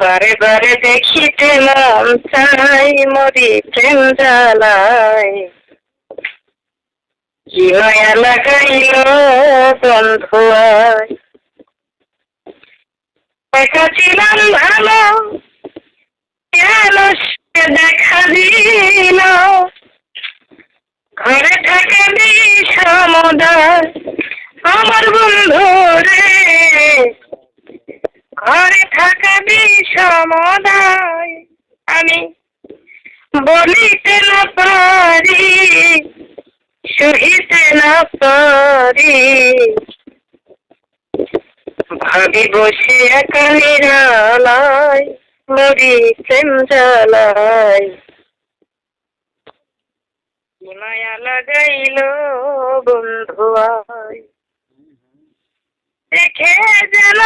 বারে বারে দেখিতে মন চাই মরি প্রেম জ্বালায়, কি মায়া লাগাইল বন্ধু আয়। একা ছিলাম ভালো কেন সে দেখা দিল, ঘরে থাকে বিষমদায় আমার বন্ধু রে, ঘরে থাকা বিষমদায় আমি বলিতে না পারি, সহিতে না পারি। ভাবি বসে একা নিরালায় মরি প্রেম জ্বালায়, কি মায়া লাগাইল বন্ধু আয়। দেখে যেন